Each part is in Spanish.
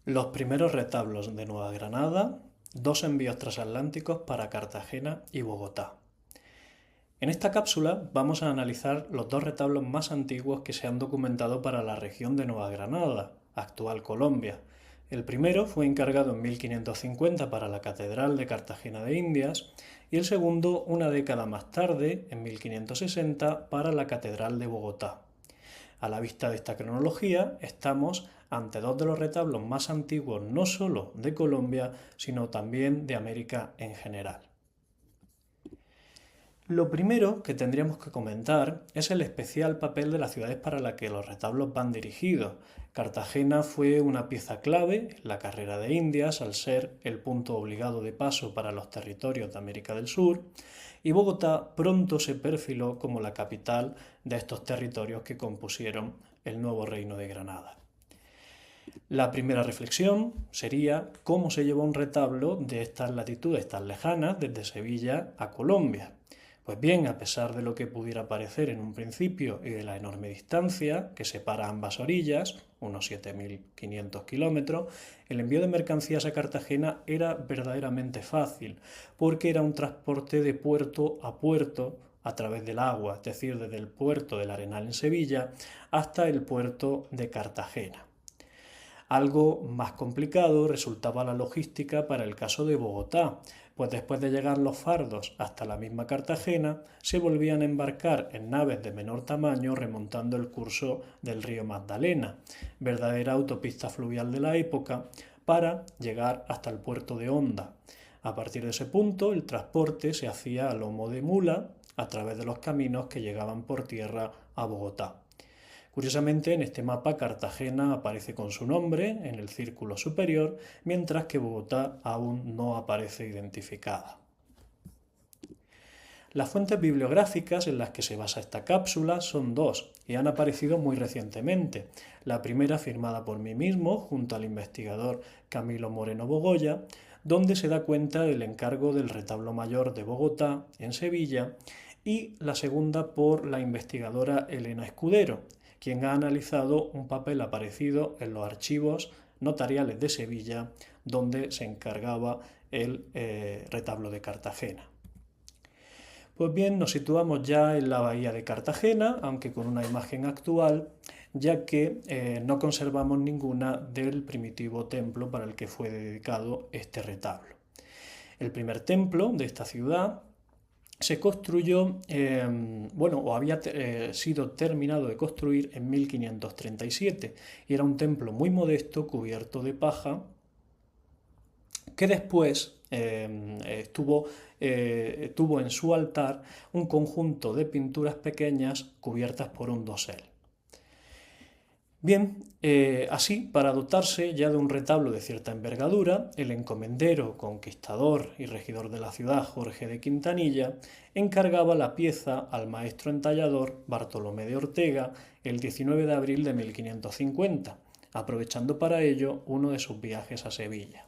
Los primeros retablos de Nueva Granada, dos envíos transatlánticos para Cartagena y Bogotá. En esta cápsula vamos a analizar los dos retablos más antiguos que se han documentado para la región de Nueva Granada, actual Colombia. El primero fue encargado en 1550 para la Catedral de Cartagena de Indias y el segundo una década más tarde, en 1560, para la Catedral de Bogotá. A la vista de esta cronología, estamos ante dos de los retablos más antiguos no solo de Colombia, sino también de América en general. Lo primero que tendríamos que comentar es el especial papel de las ciudades para las que los retablos van dirigidos. Cartagena fue una pieza clave en la carrera de Indias al ser el punto obligado de paso para los territorios de América del Sur, y Bogotá pronto se perfiló como la capital de estos territorios que compusieron el nuevo Reino de Granada. La primera reflexión sería cómo se llevó un retablo de estas latitudes tan lejanas desde Sevilla a Colombia. Pues bien, a pesar de lo que pudiera parecer en un principio y de la enorme distancia que separa ambas orillas, unos 7.500 kilómetros, el envío de mercancías a Cartagena era verdaderamente fácil, porque era un transporte de puerto a puerto a través del agua, es decir, desde el puerto del Arenal en Sevilla hasta el puerto de Cartagena. Algo más complicado resultaba la logística para el caso de Bogotá, pues después de llegar los fardos hasta la misma Cartagena, se volvían a embarcar en naves de menor tamaño remontando el curso del río Magdalena, verdadera autopista fluvial de la época, para llegar hasta el puerto de Honda. A partir de ese punto, el transporte se hacía a lomo de mula a través de los caminos que llegaban por tierra a Bogotá. Curiosamente, en este mapa Cartagena aparece con su nombre en el círculo superior, mientras que Bogotá aún no aparece identificada. Las fuentes bibliográficas en las que se basa esta cápsula son dos y han aparecido muy recientemente. La primera firmada por mí mismo junto al investigador Camilo Moreno Bogoya, donde se da cuenta del encargo del retablo mayor de Bogotá en Sevilla, y la segunda por la investigadora Elena Escudero, quien ha analizado un papel aparecido en los archivos notariales de Sevilla, donde se encargaba el retablo de Cartagena. Pues bien, nos situamos ya en la bahía de Cartagena, aunque con una imagen actual, ya que no conservamos ninguna del primitivo templo para el que fue dedicado este retablo. El primer templo de esta ciudad se construyó, o había sido terminado de construir en 1537 y era un templo muy modesto cubierto de paja que después tuvo en su altar un conjunto de pinturas pequeñas cubiertas por un dosel. Bien, así, para dotarse ya de un retablo de cierta envergadura, el encomendero, conquistador y regidor de la ciudad, Jorge de Quintanilla, encargaba la pieza al maestro entallador Bartolomé de Ortega el 19 de abril de 1550, aprovechando para ello uno de sus viajes a Sevilla.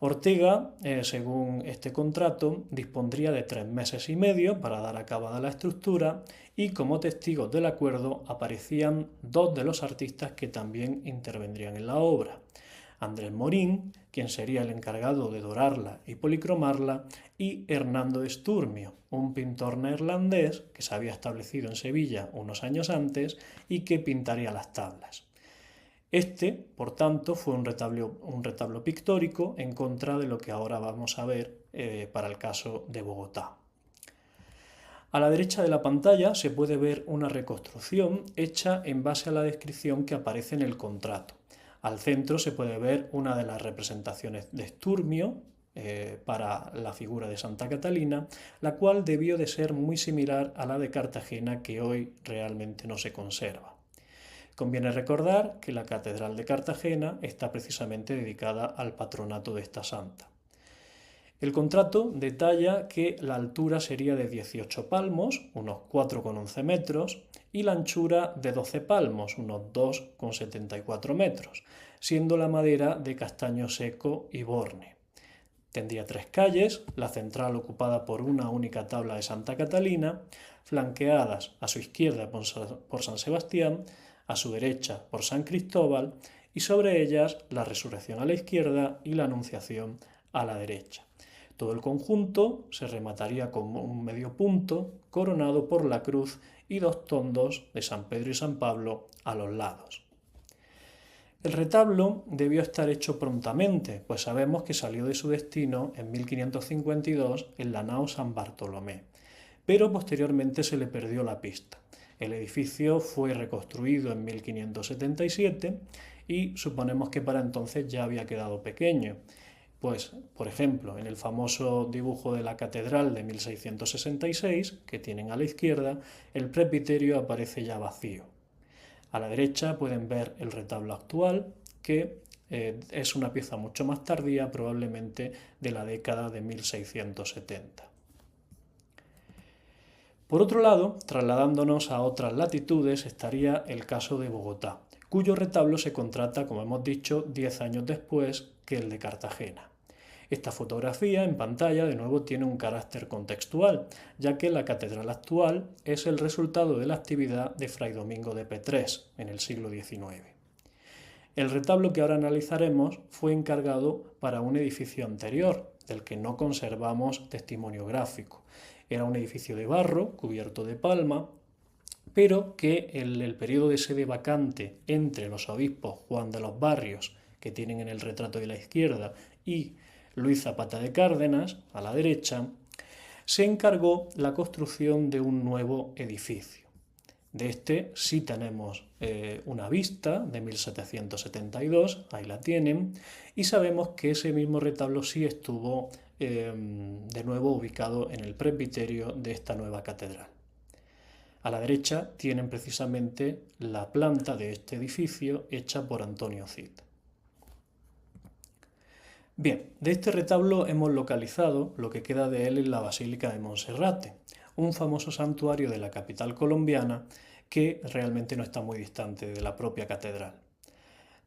Ortega, según este contrato, dispondría de 3 meses y medio para dar acabada la estructura y como testigos del acuerdo aparecían dos de los artistas que también intervendrían en la obra. Andrés Morín, quien sería el encargado de dorarla y policromarla, y Hernando de Sturmio, un pintor neerlandés que se había establecido en Sevilla unos años antes y que pintaría las tablas. Este, por tanto, fue un retablo pictórico en contra de lo que ahora vamos a ver para el caso de Bogotá. A la derecha de la pantalla se puede ver una reconstrucción hecha en base a la descripción que aparece en el contrato. Al centro se puede ver una de las representaciones de Sturmio para la figura de Santa Catalina, la cual debió de ser muy similar a la de Cartagena, que hoy realmente no se conserva. Conviene recordar que la Catedral de Cartagena está precisamente dedicada al patronato de esta santa. El contrato detalla que la altura sería de 18 palmos, unos 4,11 metros, y la anchura de 12 palmos, unos 2,74 metros, siendo la madera de castaño seco y borne. Tendría 3 calles, la central ocupada por una única tabla de Santa Catalina, flanqueadas a su izquierda por San Sebastián, a su derecha por San Cristóbal y sobre ellas la resurrección a la izquierda y la anunciación a la derecha. Todo el conjunto se remataría con un medio punto coronado por la cruz y dos tondos de San Pedro y San Pablo a los lados. El retablo debió estar hecho prontamente, pues sabemos que salió de su destino en 1552 en la nao San Bartolomé, pero posteriormente se le perdió la pista. El edificio fue reconstruido en 1577 y suponemos que para entonces ya había quedado pequeño. Pues, por ejemplo, en el famoso dibujo de la catedral de 1666, que tienen a la izquierda, el presbiterio aparece ya vacío. A la derecha pueden ver el retablo actual, que es una pieza mucho más tardía, probablemente de la década de 1670. Por otro lado, trasladándonos a otras latitudes, estaría el caso de Bogotá, cuyo retablo se contrata, como hemos dicho, 10 años después que el de Cartagena. Esta fotografía en pantalla de nuevo tiene un carácter contextual, ya que la catedral actual es el resultado de la actividad de Fray Domingo de Petrés en el siglo XIX. El retablo que ahora analizaremos fue encargado para un edificio anterior, del que no conservamos testimonio gráfico. Era un edificio de barro, cubierto de palma, pero que en el periodo de sede vacante entre los obispos Juan de los Barrios, que tienen en el retrato de la izquierda, y Luis Zapata de Cárdenas, a la derecha, se encargó la construcción de un nuevo edificio. De este sí tenemos una vista de 1772, ahí la tienen, y sabemos que ese mismo retablo sí estuvo de nuevo ubicado en el presbiterio de esta nueva catedral. A la derecha tienen precisamente la planta de este edificio hecha por Antonio Cid. Bien, de este retablo hemos localizado lo que queda de él en la Basílica de Monserrate, un famoso santuario de la capital colombiana que realmente no está muy distante de la propia catedral.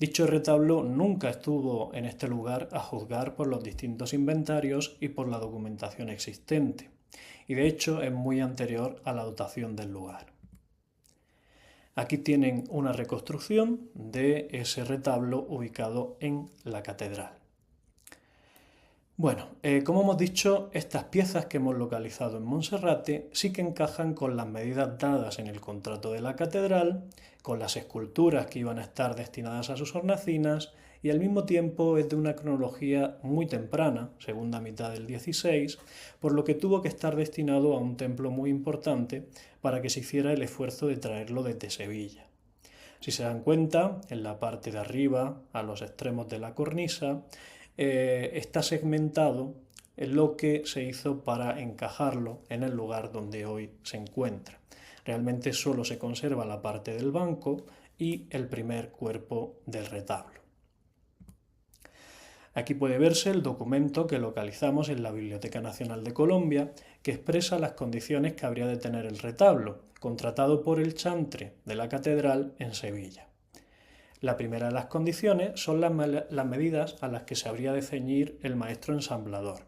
Dicho retablo nunca estuvo en este lugar a juzgar por los distintos inventarios y por la documentación existente, y de hecho es muy anterior a la dotación del lugar. Aquí tienen una reconstrucción de ese retablo ubicado en la catedral. Bueno, como hemos dicho, estas piezas que hemos localizado en Monserrate sí que encajan con las medidas dadas en el contrato de la catedral, con las esculturas que iban a estar destinadas a sus hornacinas y al mismo tiempo es de una cronología muy temprana, segunda mitad del XVI, por lo que tuvo que estar destinado a un templo muy importante para que se hiciera el esfuerzo de traerlo desde Sevilla. Si se dan cuenta, en la parte de arriba, a los extremos de la cornisa, está segmentado en lo que se hizo para encajarlo en el lugar donde hoy se encuentra. Realmente solo se conserva la parte del banco y el primer cuerpo del retablo. Aquí puede verse el documento que localizamos en la Biblioteca Nacional de Colombia, que expresa las condiciones que habría de tener el retablo, contratado por el chantre de la catedral en Sevilla. La primera de las condiciones son las medidas a las que se habría de ceñir el maestro ensamblador.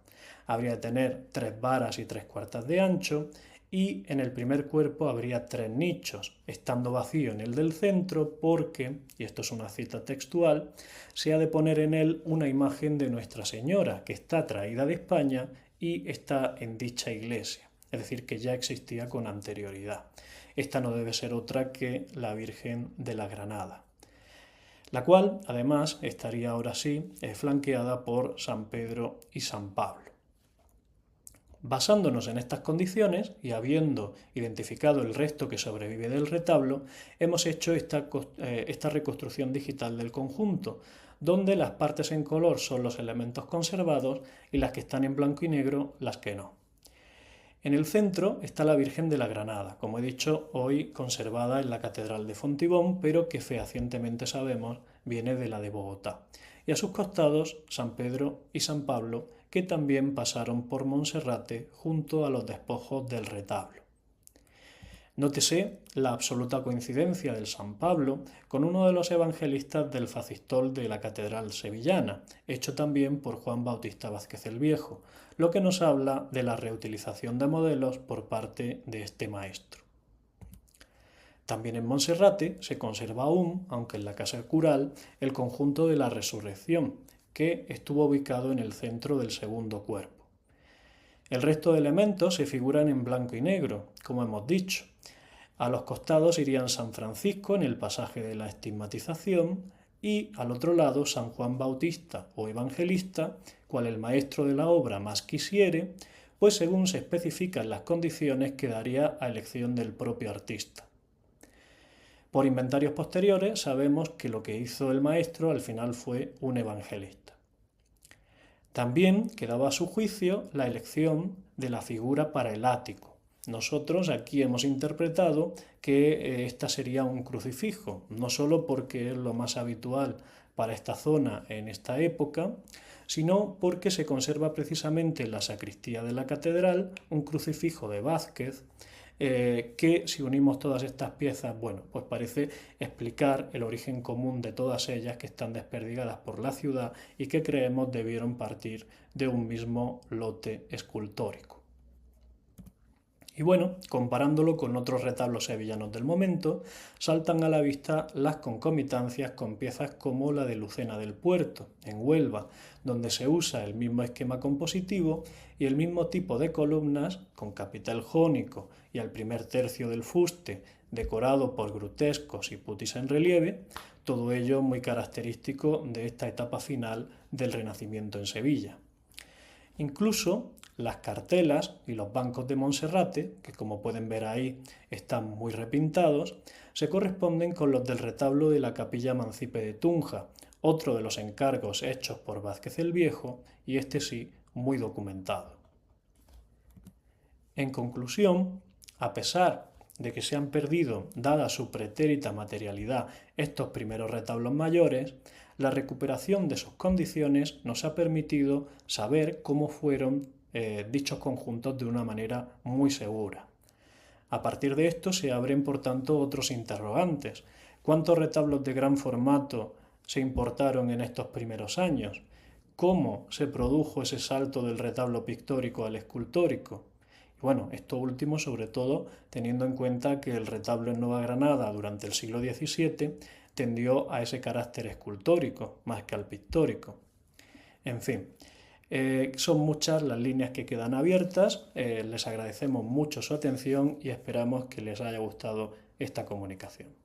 Habría de tener 3 varas y 3 cuartas de ancho y en el primer cuerpo habría 3 nichos, estando vacío en el del centro porque, y esto es una cita textual, se ha de poner en él una imagen de Nuestra Señora que está traída de España y está en dicha iglesia, es decir, que ya existía con anterioridad. Esta no debe ser otra que la Virgen de la Granada, la cual además estaría ahora sí flanqueada por San Pedro y San Pablo. Basándonos en estas condiciones y habiendo identificado el resto que sobrevive del retablo, hemos hecho esta reconstrucción digital del conjunto, donde las partes en color son los elementos conservados y las que están en blanco y negro las que no. En el centro está la Virgen de la Granada, como he dicho, hoy conservada en la Catedral de Fontibón, pero que fehacientemente sabemos viene de la de Bogotá. Y a sus costados San Pedro y San Pablo, que también pasaron por Monserrate junto a los despojos del retablo. Nótese la absoluta coincidencia del San Pablo con uno de los evangelistas del facistol de la Catedral sevillana, hecho también por Juan Bautista Vázquez el Viejo, lo que nos habla de la reutilización de modelos por parte de este maestro. También en Monserrate se conserva aún, aunque en la casa cural, el conjunto de la Resurrección, que estuvo ubicado en el centro del segundo cuerpo. El resto de elementos se figuran en blanco y negro, como hemos dicho. A los costados irían San Francisco en el pasaje de la estigmatización y al otro lado San Juan Bautista o Evangelista, cual el maestro de la obra más quisiere, pues según se especifican las condiciones quedaría a elección del propio artista. Por inventarios posteriores sabemos que lo que hizo el maestro al final fue un evangelista. También quedaba a su juicio la elección de la figura para el ático. Nosotros aquí hemos interpretado que esta sería un crucifijo, no solo porque es lo más habitual para esta zona en esta época, sino porque se conserva precisamente en la sacristía de la catedral un crucifijo de Vázquez que si unimos todas estas piezas, bueno, pues parece explicar el origen común de todas ellas que están desperdigadas por la ciudad y que creemos debieron partir de un mismo lote escultórico. Y bueno, comparándolo con otros retablos sevillanos del momento, saltan a la vista las concomitancias con piezas como la de Lucena del Puerto, en Huelva, donde se usa el mismo esquema compositivo y el mismo tipo de columnas, con capitel jónico y al primer tercio del fuste, decorado por grutescos y putis en relieve, todo ello muy característico de esta etapa final del Renacimiento en Sevilla. Incluso las cartelas y los bancos de Monserrate, que como pueden ver ahí están muy repintados, se corresponden con los del retablo de la capilla Mancipe de Tunja, otro de los encargos hechos por Vázquez el Viejo, y este sí muy documentado. En conclusión, a pesar de que se han perdido, dada su pretérita materialidad, estos primeros retablos mayores, la recuperación de sus condiciones nos ha permitido saber cómo fueron dichos conjuntos de una manera muy segura. A partir de esto se abren, por tanto, otros interrogantes. ¿Cuántos retablos de gran formato se importaron en estos primeros años? ¿Cómo se produjo ese salto del retablo pictórico al escultórico? Bueno, esto último sobre todo teniendo en cuenta que el retablo en Nueva Granada durante el siglo XVII tendió a ese carácter escultórico más que al pictórico. En fin, son muchas las líneas que quedan abiertas, les agradecemos mucho su atención y esperamos que les haya gustado esta comunicación.